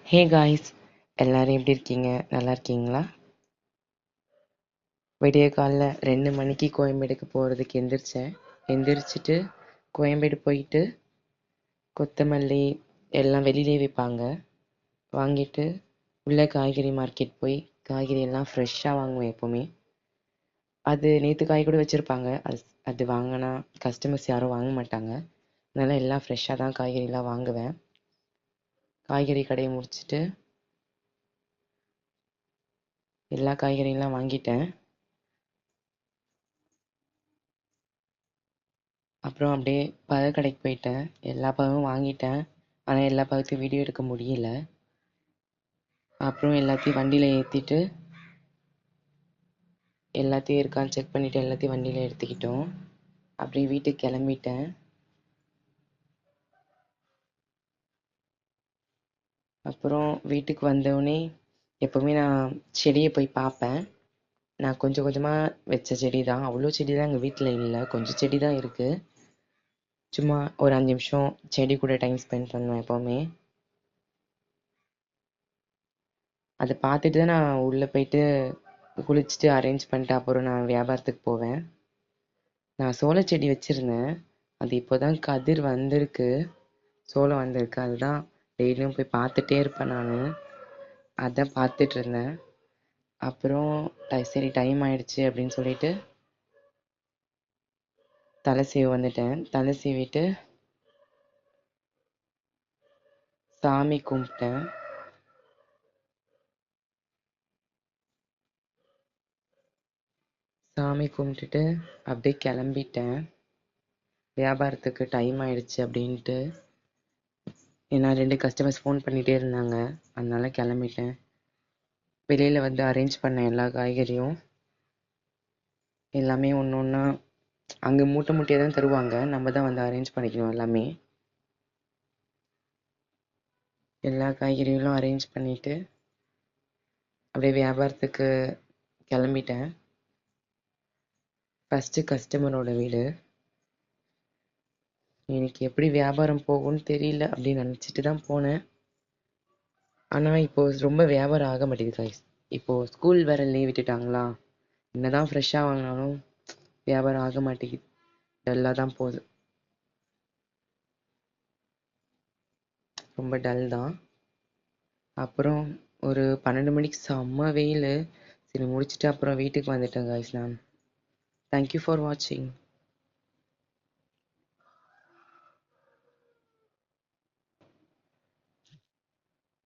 Hey guys, எல்லாரும் எப்படி இருக்கீங்க? நல்லா இருக்கீங்களா? விடிய காலைல 2 மணிக்கு கோயம்பேடுக்கு போகிறதுக்கு எந்திரிச்சிட்டு கோயம்பேடு போயிட்டு கொத்தமல்லி எல்லாம் வெளியிலே விற்பாங்க. வாங்கிட்டு உள்ளே காய்கறி மார்க்கெட் போய் காய்கறி எல்லாம் ஃப்ரெஷ்ஷாக வாங்குவேன் எப்போவுமே. அது நேற்று காய் கூட வச்சுருப்பாங்க. அது வாங்கினா கஸ்டமர்ஸ் யாரும் வாங்க மாட்டாங்க. அதனால் எல்லாம் ஃப்ரெஷ்ஷாக தான் காய்கறிலாம் வாங்குவேன். காய்கறி கடையை முடிச்சுட்டு எல்லா காய்கறியெல்லாம் வாங்கிட்டேன். அப்புறம் அப்படியே பழக்கடைக்கு போயிட்டேன். எல்லா பழமும் வாங்கிட்டேன். ஆனால் எல்லா பழத்தையும் வீடியோ எடுக்க முடியல. அப்புறம் எல்லாத்தையும் வண்டியில் ஏற்றிட்டு எல்லாத்தையும் இருக்கான்னு செக் பண்ணிவிட்டு எல்லாத்தையும் வண்டியில் எடுத்துக்கிட்டோம். அப்படியே வீட்டுக்கு கிளம்பிட்டேன். அப்புறம் வீட்டுக்கு வந்தோடனே எப்போவுமே நான் செடியை போய் பார்ப்பேன். நான் கொஞ்சம் கொஞ்சமாக வச்ச செடி தான். அவ்வளோ செடி தான் எங்கள் வீட்டில் இல்லை, கொஞ்சம் செடி தான் இருக்குது. சும்மா ஒரு 5 நிமிஷம் செடி கூட டைம் ஸ்பெண்ட் பண்ணுவேன் எப்போவுமே. அதை பார்த்துட்டு தான் நான் உள்ளே போயிட்டு குளிச்சுட்டு அரேஞ்ச் பண்ணிட்டு அப்புறம் நான் வியாபாரத்துக்கு போவேன். நான் சோளச்செடி வச்சுருந்தேன். அது இப்போ தான் கதிர் வந்திருக்கு, சோளம் வந்திருக்கு. அதுதான் டெய்லியும் போய் பார்த்துட்டே இருப்பேன் நான். அதான் பார்த்துட்டு இருந்தேன். அப்புறம் சரி டைம் ஆயிடுச்சு அப்படின்னு சொல்லிட்டு தலை சீவி வந்துட்டேன். தலை சீவிட்டு சாமி கும்பிட்டேன். சாமி கும்பிட்டுட்டு அப்படியே கிளம்பிட்டேன். வியாபாரத்துக்கு டைம் ஆயிடுச்சு அப்படின்ட்டு. ஏன்னா 2 கஸ்டமர்ஸ் ஃபோன் பண்ணிகிட்டே இருந்தாங்க, அதனால கிளம்பிட்டேன். வெளியில் வந்து அரேஞ்ச் பண்ணேன் எல்லா காய்கறியும். எல்லாமே ஒன்று ஒன்றா அங்கே மூட்டை மூட்டையாக தான் தருவாங்க, நம்ம தான் வந்து அரேஞ்ச் பண்ணிக்கணும் எல்லாமே. எல்லா காய்கறிகளும் அரேஞ்ச் பண்ணிவிட்டு அப்படியே வியாபாரத்துக்கு கிளம்பிட்டேன். ஃபஸ்ட்டு கஸ்டமரோட வீடு. எனக்கு எப்படி வியாபாரம் போகும்னு தெரியல அப்படின்னு நினச்சிட்டு தான் போனேன். ஆனால் இப்போது ரொம்ப வியாபாரம் ஆக மாட்டேங்குது guys. இப்போது ஸ்கூல் வேறு லீவ் விட்டுட்டாங்களா, என்னதான் ஃப்ரெஷ்ஷாக வாங்கினாலும் வியாபாரம் ஆக மாட்டேங்குது. டல்லாக தான் போகுது, ரொம்ப டல் தான். அப்புறம் ஒரு 12 மணிக்கு செம்ம வெயில். சரி முடிச்சுட்டு அப்புறம் வீட்டுக்கு வந்துட்டேன் guys நான். தேங்க்யூ ஃபார் வாட்சிங்.